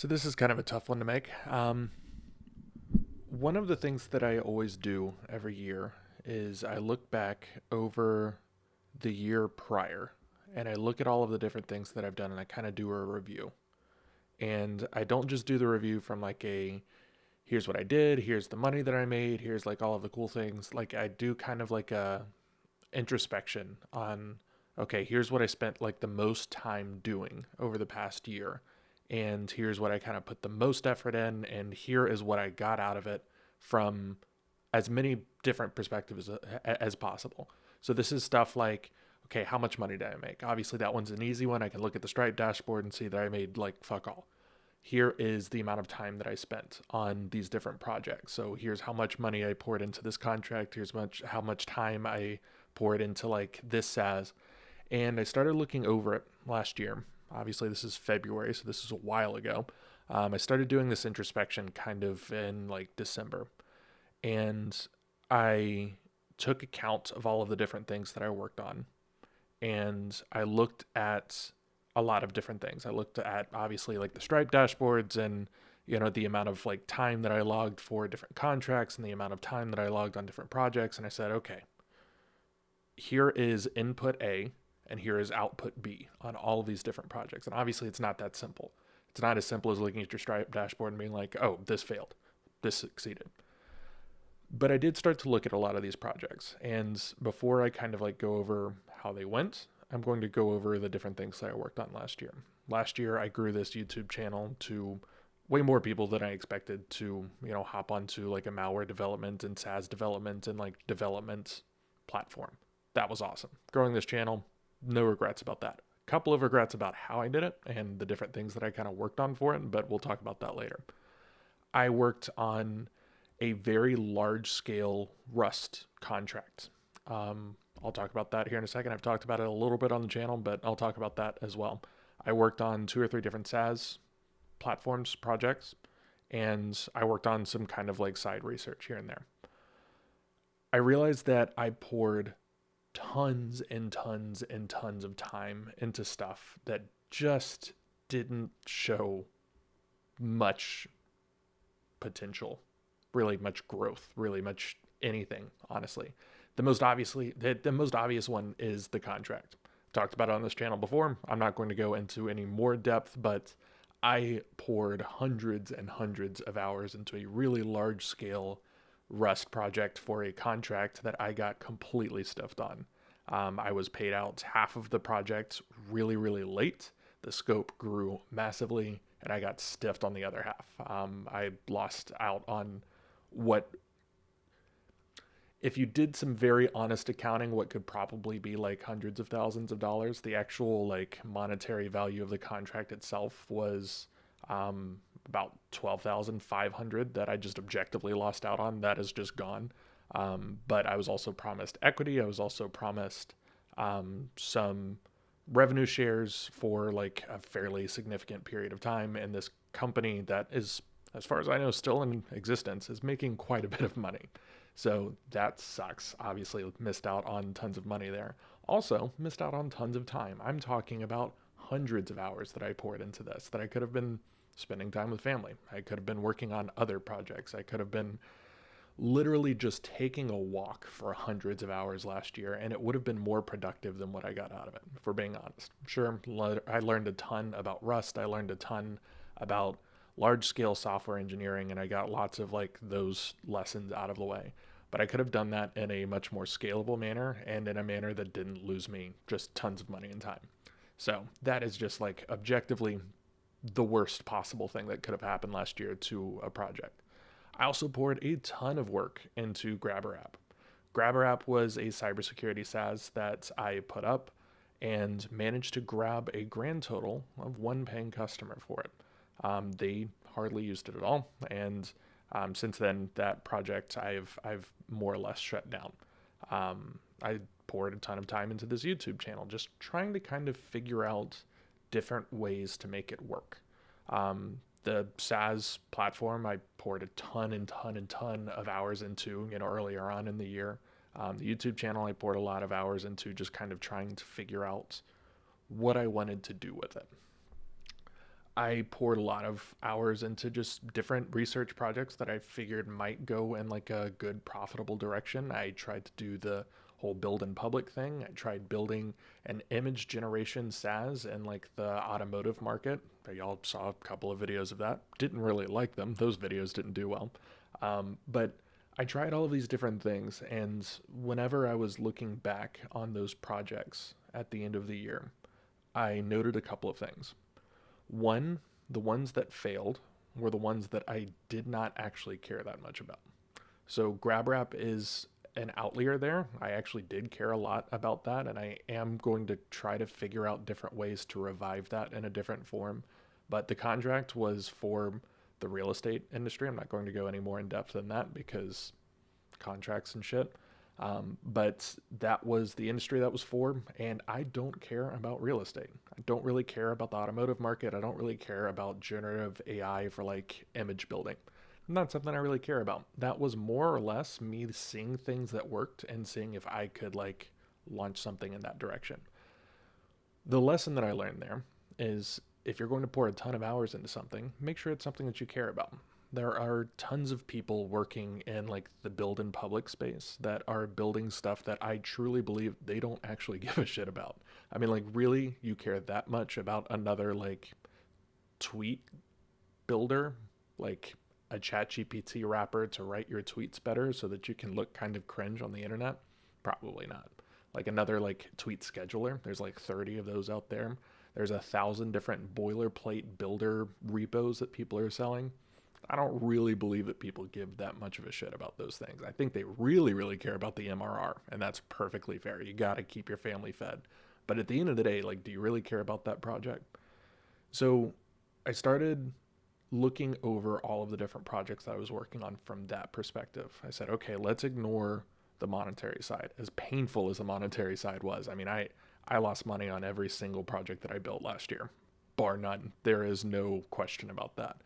So this is kind of a tough one to make. One of the things that I always do every year is I look back over the year prior and I look at all of the different things that I've done and I kind of do a review. And I don't just do the review from like a here's what I did, here's the money that I made, here's like all of the cool things. Like I do kind of like a introspection on okay, here's what I spent like the most time doing over the past year. And here's what I kind of put the most effort in, and here is what I got out of it from as many different perspectives as possible. So this is stuff like, okay, how much money did I make? Obviously, that one's an easy one. I can look at the Stripe dashboard and see that I made like fuck all. Here is the amount of time that I spent on these different projects. So here's how much money I poured into this contract. Here's how much time I poured into like this SaaS. And I started looking over it last year. Obviously, this is February, so this is a while ago. I started doing this introspection kind of in like December. And I took account of all of the different things that I worked on. And I looked at a lot of different things. I looked at obviously like the Stripe dashboards and the amount of like time that I logged for different contracts and the amount of time that I logged on different projects. And I said, okay, here is input A and here is output B on all of these different projects. And obviously, it's not that simple. It's not as simple as looking at your Stripe dashboard and being like, oh, this failed, this succeeded. But I did start to look at a lot of these projects. And before I kind of like go over how they went, I'm going to go over the different things that I worked on last year. Last year, I grew this YouTube channel to way more people than I expected to, hop onto like a malware development and SaaS development and like development platform. That was awesome. Growing this channel, no regrets about that. A couple of regrets about how I did it and the different things that I kind of worked on for it, but we'll talk about that later. I worked on a very large scale Rust contract. I'll talk about that here in a second. I've talked about it a little bit on the channel, but I'll talk about that as well. I worked on 2 or 3 different SaaS platforms projects, and I worked on some kind of like side research here and there. I realized that I poured tons and tons and tons of time into stuff that just didn't show much potential, really much growth, really much anything, honestly. The most obvious one is the contract. Talked about it on this channel before. I'm not going to go into any more depth, but I poured hundreds and hundreds of hours into a really large scale Rust project for a contract that I got completely stuffed on. I was paid out half of the project really, really late. The scope grew massively, and I got stiffed on the other half. I lost out on what, if you did some very honest accounting, what could probably be like hundreds of thousands of dollars. The actual like monetary value of the contract itself was about 12,500 that I just objectively lost out on. That is just gone. But I was also promised equity. I was also promised some revenue shares for like a fairly significant period of time. And this company that is, as far as I know, still in existence is making quite a bit of money. So that sucks. Obviously, missed out on tons of money there. Also, missed out on tons of time. I'm talking about hundreds of hours that I poured into this that I could have been spending time with family. I could have been working on other projects. I could have been literally just taking a walk for hundreds of hours last year, and it would have been more productive than what I got out of it, if we're being honest. Sure, I learned a ton about Rust. I learned a ton about large scale software engineering, and I got lots of like those lessons out of the way. But I could have done that in a much more scalable manner and in a manner that didn't lose me just tons of money and time. So that is just like objectively the worst possible thing that could have happened last year to a project. I also poured a ton of work into GrabberApp. GrabberApp was a cybersecurity SaaS that I put up and managed to grab a grand total of one paying customer for it. They hardly used it at all, and since then, that project I've more or less shut down. I poured a ton of time into this YouTube channel, just trying to kind of figure out different ways to make it work. The SaaS platform, I poured a ton and ton and ton of hours into, earlier on in the year. The YouTube channel, I poured a lot of hours into just kind of trying to figure out what I wanted to do with it. I poured a lot of hours into just different research projects that I figured might go in like a good profitable direction. I tried to do the whole build in public thing. I tried building an image generation SaaS in like the automotive market. Y'all saw a couple of videos of that. Didn't really like them. Those videos didn't do well. But I tried all of these different things, and whenever I was looking back on those projects at the end of the year, I noted a couple of things. One, the ones that failed were the ones that I did not actually care that much about. So GrabWrap is an outlier there. I actually did care a lot about that, and I am going to try to figure out different ways to revive that in a different form. But the contract was for the real estate industry. I'm not going to go any more in depth than that because contracts and shit. But that was the industry that was for, and I don't care about real estate. I don't really care about the automotive market. I don't really care about generative AI for like image building. Not something I really care about. That was more or less me seeing things that worked and seeing if I could like launch something in that direction. The lesson that I learned there is if you're going to pour a ton of hours into something, make sure it's something that you care about. There are tons of people working in like the build in public space that are building stuff that I truly believe they don't actually give a shit about. I mean, like, really, you care that much about another like tweet builder, like a chat GPT wrapper to write your tweets better so that you can look kind of cringe on the internet? Probably not. Like another like tweet scheduler, there's like 30 of those out there. There's 1,000 different boilerplate builder repos that people are selling. I don't really believe that people give that much of a shit about those things. I think they really, really care about the MRR, and that's perfectly fair. You got to keep your family fed. But at the end of the day, like, do you really care about that project? So I started looking over all of the different projects that I was working on from that perspective. I said, okay, let's ignore the monetary side, as painful as the monetary side was. I mean, I lost money on every single project that I built last year, bar none. There is no question about that.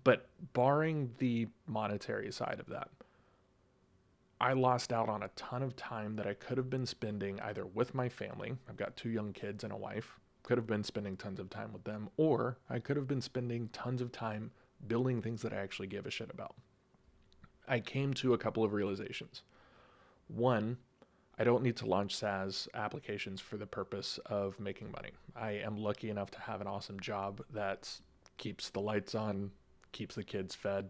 But barring the monetary side of that, I lost out on a ton of time that I could have been spending either with my family. I've got 2 young kids and a wife. Could have been spending tons of time with them, or I could have been spending tons of time building things that I actually give a shit about. I came to a couple of realizations. One, I don't need to launch SaaS applications for the purpose of making money. I am lucky enough to have an awesome job that keeps the lights on, keeps the kids fed.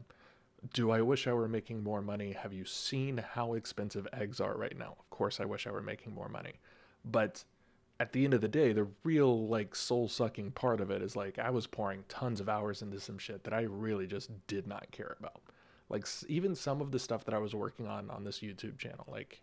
Do I wish I were making more money? Have you seen how expensive eggs are right now? Of course, I wish I were making more money. But at the end of the day, the real like soul sucking part of it is like I was pouring tons of hours into some shit that I really just did not care about. Like even some of the stuff that I was working on this YouTube channel, like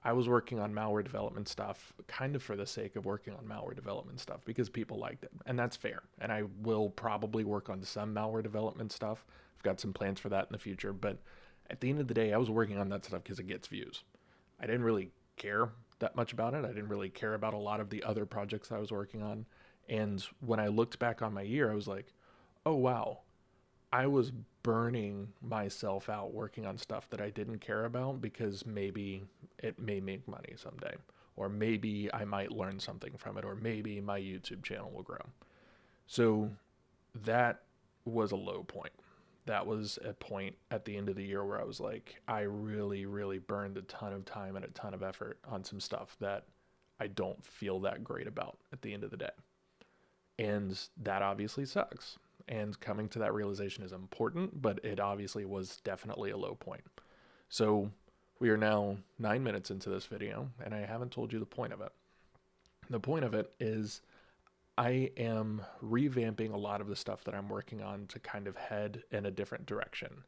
I was working on malware development stuff kind of for the sake of working on malware development stuff because people liked it. And that's fair. And I will probably work on some malware development stuff. I've got some plans for that in the future. But at the end of the day, I was working on that stuff because it gets views. I didn't really care that much about it. I didn't really care about a lot of the other projects I was working on. And when I looked back on my year, I was like, oh, wow, I was burning myself out working on stuff that I didn't care about because maybe it may make money someday, or maybe I might learn something from it, or maybe my YouTube channel will grow. So that was a low point. That was a point at the end of the year where I was like, I really, really burned a ton of time and a ton of effort on some stuff that I don't feel that great about at the end of the day. And that obviously sucks. And coming to that realization is important, but it obviously was definitely a low point. So we are now 9 minutes into this video, and I haven't told you the point of it. The point of it is I am revamping a lot of the stuff that I'm working on to kind of head in a different direction.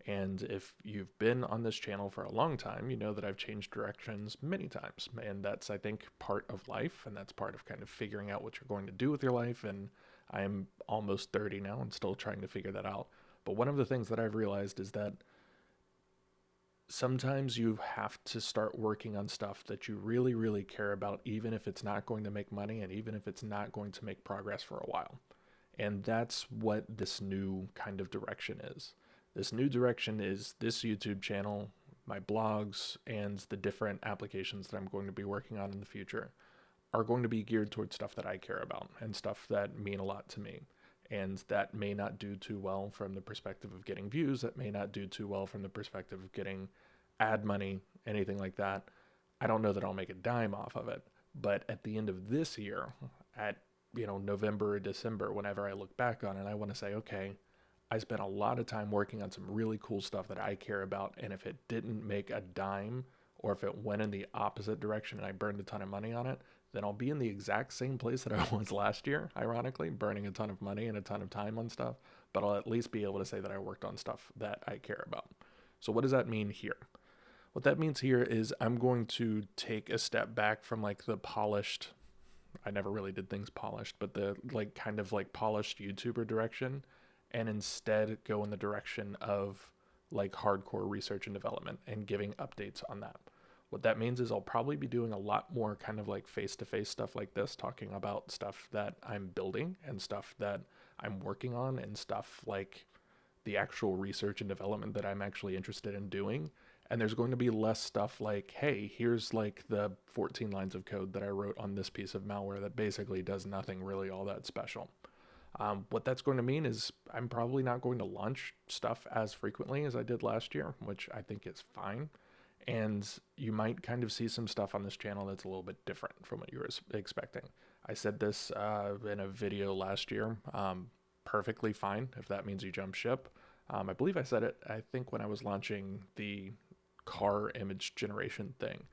And if you've been on this channel for a long time, you know that I've changed directions many times. And that's, I think, part of life. And that's part of kind of figuring out what you're going to do with your life. And I'm almost 30 now and still trying to figure that out. But one of the things that I've realized is that sometimes you have to start working on stuff that you really, really care about, even if it's not going to make money and even if it's not going to make progress for a while. And that's what this new kind of direction is. This new direction is this YouTube channel, my blogs, and the different applications that I'm going to be working on in the future. are going to be geared towards stuff that I care about and stuff that mean a lot to me. And that may not do too well from the perspective of getting views. That may not do too well from the perspective of getting ad money, anything like that. I don't know that I'll make a dime off of it. But at the end of this year, at November or December, whenever I look back on it, I want to say, okay, I spent a lot of time working on some really cool stuff that I care about. And if it didn't make a dime, or if it went in the opposite direction and I burned a ton of money on it, then I'll be in the exact same place that I was last year, ironically, burning a ton of money and a ton of time on stuff. But I'll at least be able to say that I worked on stuff that I care about. So what does that mean here? What that means here is I'm going to take a step back from like the polished, I never really did things polished, but the like kind of like polished YouTuber direction, and instead go in the direction of like hardcore research and development and giving updates on that. What that means is I'll probably be doing a lot more kind of like face-to-face stuff like this, talking about stuff that I'm building and stuff that I'm working on and stuff like the actual research and development that I'm actually interested in doing. And there's going to be less stuff like, hey, here's like the 14 lines of code that I wrote on this piece of malware that basically does nothing really all that special. What that's going to mean is I'm probably not going to launch stuff as frequently as I did last year, which I think is fine. And you might kind of see some stuff on this channel that's a little bit different from what you were expecting. I said this in a video last year. Perfectly fine if that means you jump ship. I believe I said it, I think, when I was launching the car image generation thing.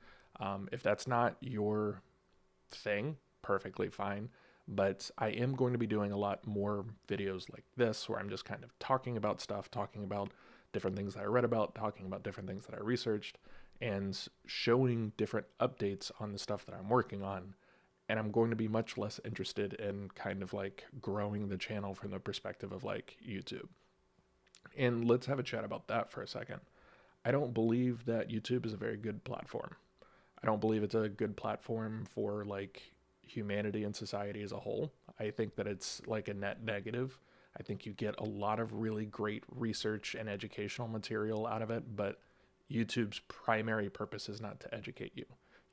If that's not your thing, perfectly fine. But I am going to be doing a lot more videos like this where I'm just kind of talking about stuff, talking about different things that I read about, talking about different things that I researched, and showing different updates on the stuff that I'm working on. And I'm going to be much less interested in kind of like growing the channel from the perspective of like YouTube. And let's have a chat about that for a second. I don't believe that YouTube is a very good platform. I don't believe it's a good platform for like humanity and society as a whole. I think that it's like a net negative. I think you get a lot of really great research and educational material out of it, but YouTube's primary purpose is not to educate you.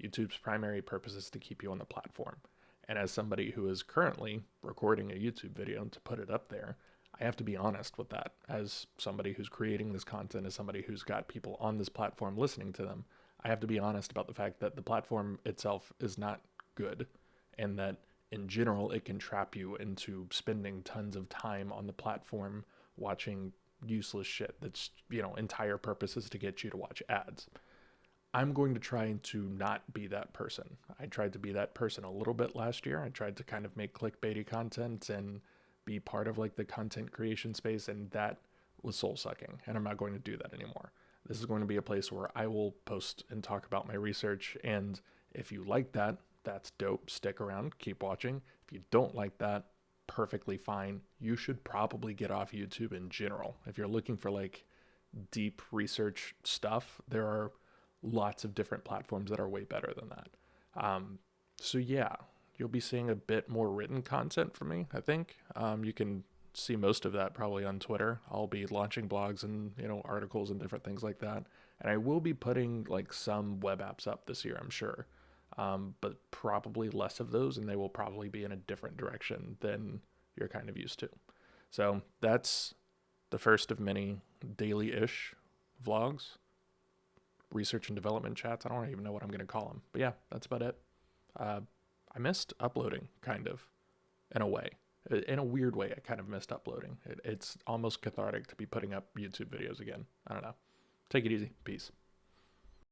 YouTube's primary purpose is to keep you on the platform. And as somebody who is currently recording a YouTube video to put it up there, I have to be honest with that. As somebody who's creating this content, as somebody who's got people on this platform listening to them, I have to be honest about the fact that the platform itself is not good, and that in general it can trap you into spending tons of time on the platform watching useless shit that's, entire purpose is to get you to watch ads. I'm going to try to not be that person. I tried to be that person a little bit last year. I tried to kind of make clickbaity content and be part of like the content creation space, and that was soul sucking, and I'm not going to do that anymore. This is going to be a place where I will post and talk about my research, and if you like that, that's dope. Stick around, keep watching. If you don't like that, perfectly fine. You should probably get off YouTube in general. If you're looking for like deep research stuff, there are lots of different platforms that are way better than that. So yeah, you'll be seeing a bit more written content from me, I think. You can see most of that probably on Twitter. I'll be launching blogs and, articles and different things like that. And I will be putting like some web apps up this year, I'm sure. But probably less of those, and they will probably be in a different direction than you're kind of used to. So that's the first of many daily-ish vlogs, research and development chats. I don't even know what I'm going to call them. But yeah, that's about it. I missed uploading, kind of, in a way. In a weird way, I kind of missed uploading. It's almost cathartic to be putting up YouTube videos again. I don't know. Take it easy. Peace.